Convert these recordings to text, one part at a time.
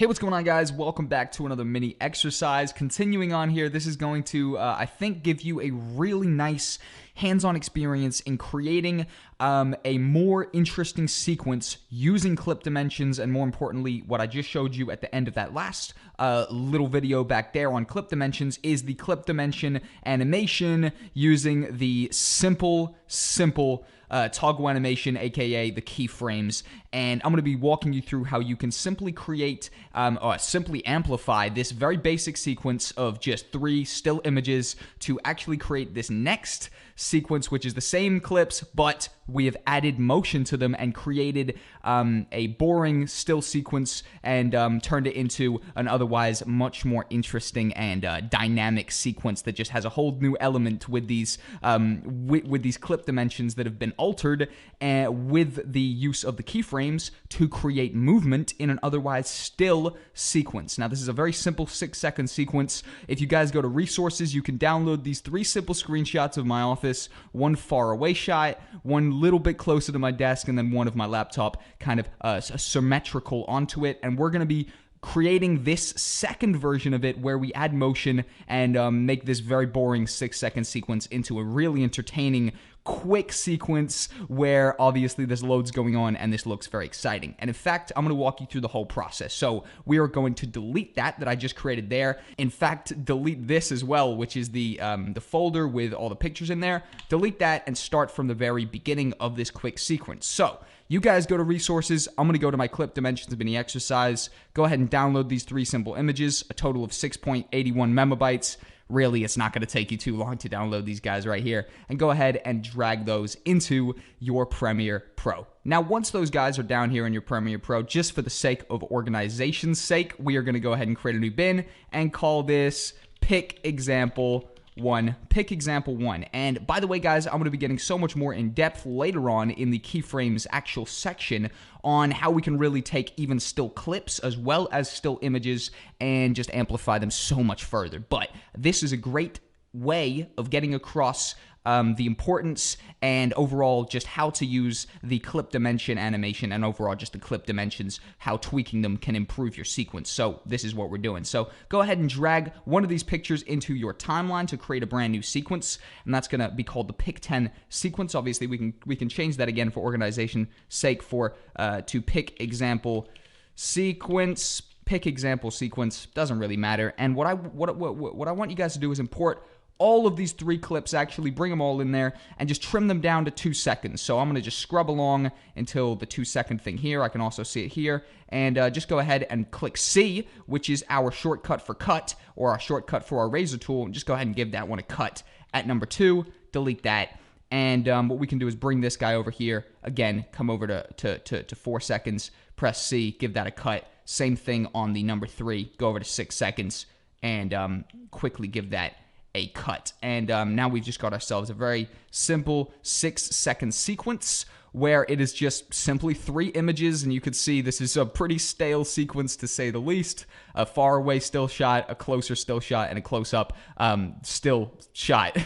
Hey, what's going on, guys? Welcome back to another mini exercise. Continuing on here, this is going to, I think, give you a really nice hands-on experience in creating a more interesting sequence using clip dimensions, and more importantly, what I just showed you at the end of that last little video back there on clip dimensions is the clip dimension animation using the simple toggle animation, aka the keyframes. And I'm going to be walking you through how you can simply create or simply amplify this very basic sequence of just 3 still images to actually create this next sequence, which is the same clips, but we have added motion to them and created a boring still sequence and turned it into an otherwise much more interesting and dynamic sequence that just has a whole new element with these clip dimensions that have been altered with the use of the keyframes to create movement in an otherwise still sequence. Now, this is a very simple 6-second sequence. If you guys go to resources, you can download these 3 simple screenshots of my office, one far away shot, one little bit closer to my desk, and then one of my laptop kind of symmetrical onto it. And we're going to be creating this second version of it where we add motion and make this very boring 6-second sequence into a really entertaining quick sequence where obviously there's loads going on and this looks very exciting. And in fact, I'm going to walk you through the whole process. So we are going to delete that I just created there. In fact, delete this as well, which is the folder with all the pictures in there. Delete that and start from the very beginning of this quick sequence. So you guys go to resources. I'm going to go to my clip dimensions mini exercise. Go ahead and download these 3 simple images, a total of 6.81 megabytes. Really, it's not going to take you too long to download these guys right here, and go ahead and drag those into your Premiere Pro. Now, once those guys are down here in your Premiere Pro, just for the sake of organization's sake, we are going to go ahead and create a new bin and call this Pick Example 1. Pick Example 1. And by the way, guys, I'm going to be getting so much more in depth later on in the keyframes actual section on how we can really take even still clips as well as still images and just amplify them so much further. But this is a great way of getting across the importance and overall just how to use the clip dimension animation and overall just the clip dimensions, how tweaking them can improve your sequence. So this is what we're doing. So go ahead and drag one of these pictures into your timeline to create a brand new sequence, and that's going to be called the Pick 10 sequence. Obviously, we can change that again for organization's sake for to Pick Example Sequence. Pick Example Sequence doesn't really matter. And what I want you guys to do is import all of these 3 clips, actually bring them all in there and just trim them down to 2 seconds. So I'm going to just scrub along until the 2-second thing here. I can also see it here. And just go ahead and click C, which is our shortcut for cut, or our shortcut for our razor tool. And just go ahead and give that one a cut at number 2. Delete that. And what we can do is bring this guy over here. Again, come over to 4 seconds. Press C, give that a cut. Same thing on the number 3. Go over to 6 seconds and quickly give that a cut. And now we've just got ourselves a very simple 6-second sequence where it is just simply 3 images, and you could see this is a pretty stale sequence to say the least. A far away still shot, a closer still shot, and a close-up still shot.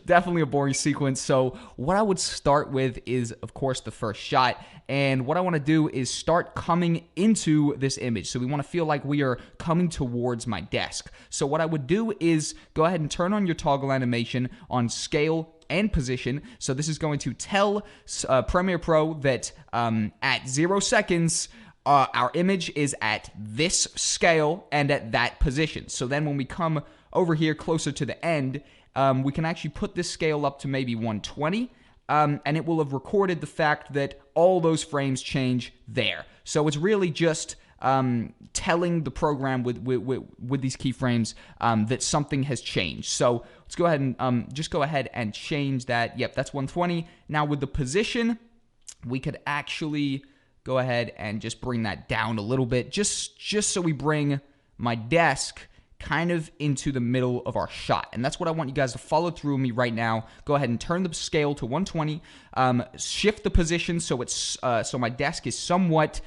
Definitely a boring sequence. So what I would start with is, of course, the first shot. And what I want to do is start coming into this image. So we want to feel like we are coming towards my desk. So what I would do is go ahead and turn on your toggle animation on scale and position. So this is going to tell Premiere Pro that at 0 seconds, our image is at this scale and at that position. So then when we come over here closer to the end, we can actually put this scale up to maybe 120. And it will have recorded the fact that all those frames change there. So it's really just telling the program with these keyframes that something has changed. So let's go ahead and just go ahead and change that. Yep, that's 120. Now with the position, we could actually go ahead and just bring that down a little bit, just so we bring my desk kind of into the middle of our shot. And that's what I want you guys to follow through me right now. Go ahead and turn the scale to 120. Shift the position so it's so my desk is somewhat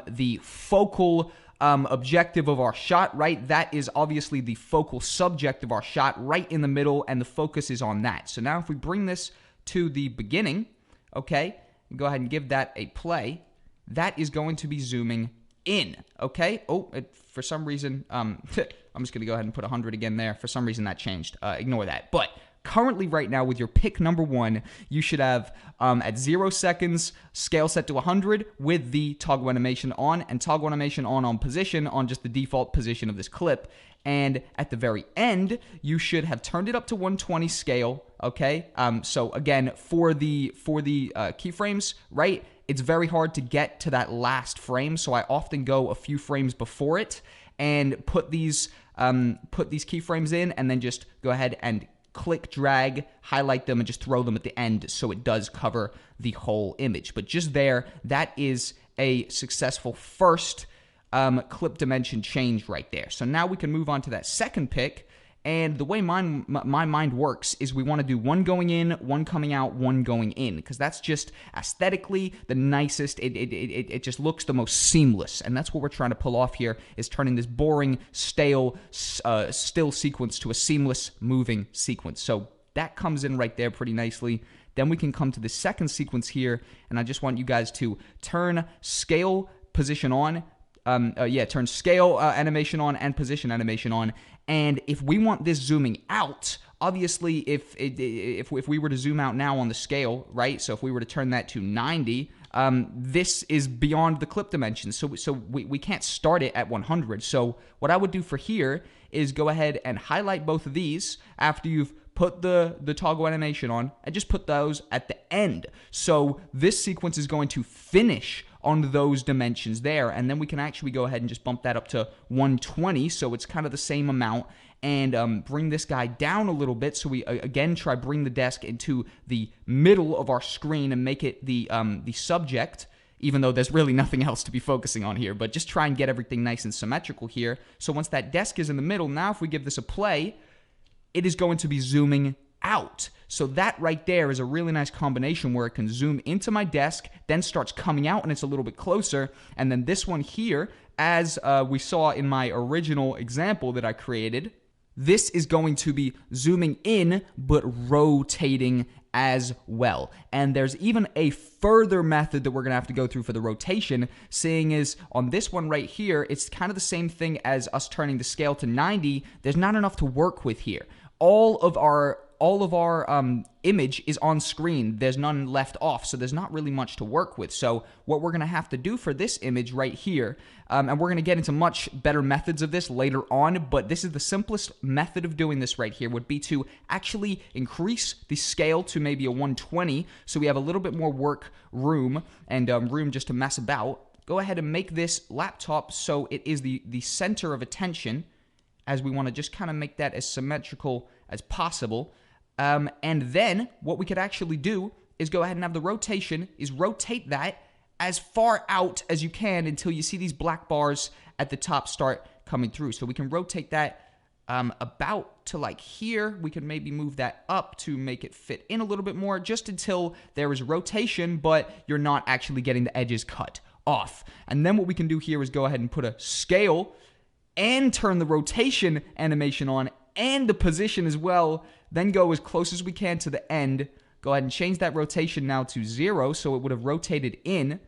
the focal objective of our shot, right? That is obviously the focal subject of our shot right in the middle, and the focus is on that. So now if we bring this to the beginning, okay, go ahead and give that a play, that is going to be zooming in, okay? Oh, for some reason, I'm just going to go ahead and put 100 again there. For some reason that changed. Ignore that. But currently right now with your pick number 1, you should have at 0 seconds, scale set to 100 with the toggle animation on, and toggle animation on position on just the default position of this clip. And at the very end, you should have turned it up to 120 scale, okay? So again, for the keyframes, right, it's very hard to get to that last frame, so I often go a few frames before it and put these keyframes in, and then just go ahead and click, drag, highlight them, and just throw them at the end so it does cover the whole image. But just there, that is a successful first clip dimension change right there. So now we can move on to that second pick. And the way my mind works is we want to do one going in, one coming out, one going in, because that's just aesthetically the nicest. It just looks the most seamless, and that's what we're trying to pull off here, is turning this boring, stale, still sequence to a seamless, moving sequence. So that comes in right there pretty nicely. Then we can come to the second sequence here, and I just want you guys to turn scale position on. Turn scale animation on and position animation on. And if we want this zooming out, obviously, if we were to zoom out now on the scale, right? So if we were to turn that to 90, this is beyond the clip dimensions. So we can't start it at 100. So what I would do for here is go ahead and highlight both of these after you've put the toggle animation on, and just put those at the end. So this sequence is going to finish on those dimensions there, and then we can actually go ahead and just bump that up to 120, so it's kind of the same amount, and bring this guy down a little bit, so we again try bring the desk into the middle of our screen and make it the subject, even though there's really nothing else to be focusing on here, but just try and get everything nice and symmetrical here. So once that desk is in the middle, now if we give this a play, it is going to be zooming out. So that right there is a really nice combination where it can zoom into my desk, then starts coming out and it's a little bit closer. And then this one here, as we saw in my original example that I created, this is going to be zooming in but rotating as well. And there's even a further method that we're gonna have to go through for the rotation, seeing is on this one right here, it's kind of the same thing as us turning the scale to 90. There's not enough to work with here. All of our image is on screen. There's none left off, so there's not really much to work with. So what we're going to have to do for this image right here, and we're going to get into much better methods of this later on, but this is the simplest method of doing this right here, would be to actually increase the scale to maybe a 120, so we have a little bit more work room and room just to mess about. Go ahead and make this laptop so it is the center of attention, as we want to just kind of make that as symmetrical as possible. And then what we could actually do is go ahead and have the rotation, is rotate that as far out as you can until you see these black bars at the top start coming through. So we can rotate that about to like here. We can maybe move that up to make it fit in a little bit more, just until there is rotation, but you're not actually getting the edges cut off. And then what we can do here is go ahead and put a scale and turn the rotation animation on and the position as well, then go as close as we can to the end. Go ahead and change that rotation now to 0, so it would have rotated in,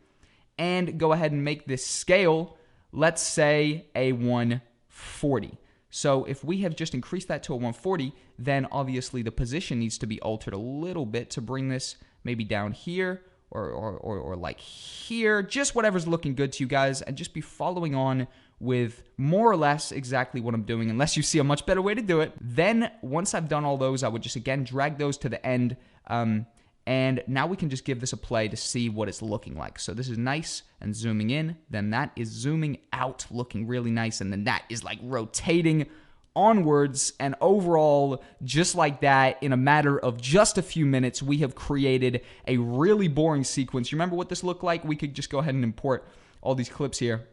and go ahead and make this scale, let's say a 140. So if we have just increased that to a 140, then obviously the position needs to be altered a little bit to bring this maybe down here, or like here, just whatever's looking good to you guys, and just be following on with more or less exactly what I'm doing, unless you see a much better way to do it. Then once I've done all those, I would just again drag those to the end, and now we can just give this a play to see what it's looking like. So this is nice and zooming in, then that is zooming out, looking really nice, and then that is like rotating onwards, and overall, just like that, in a matter of just a few minutes, we have created a really boring sequence. You remember what this looked like? We could just go ahead and import all these clips here,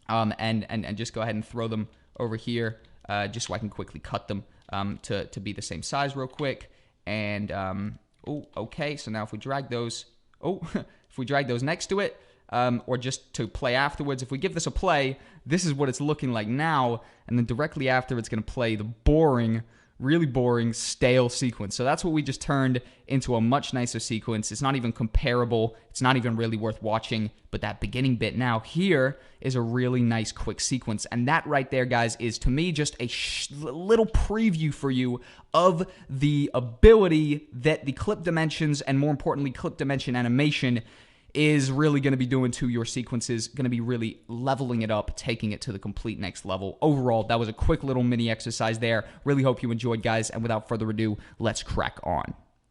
and just go ahead and throw them over here, just so I can quickly cut them to be the same size real quick. And okay, so now if we drag those, if we drag those next to it, or just to play afterwards, if we give this a play, this is what it's looking like now, and then directly after it's going to play the boring really boring, stale sequence. So that's what we just turned into a much nicer sequence. It's not even comparable. It's not even really worth watching. But that beginning bit now here is a really nice quick sequence. And that right there, guys, is to me just a little preview for you of the ability that the clip dimensions and more importantly, clip dimension animation is really going to be doing to your sequences, going to be really leveling it up, taking it to the complete next level. Overall, that was a quick little mini exercise there. Really hope you enjoyed, guys. And without further ado, let's crack on.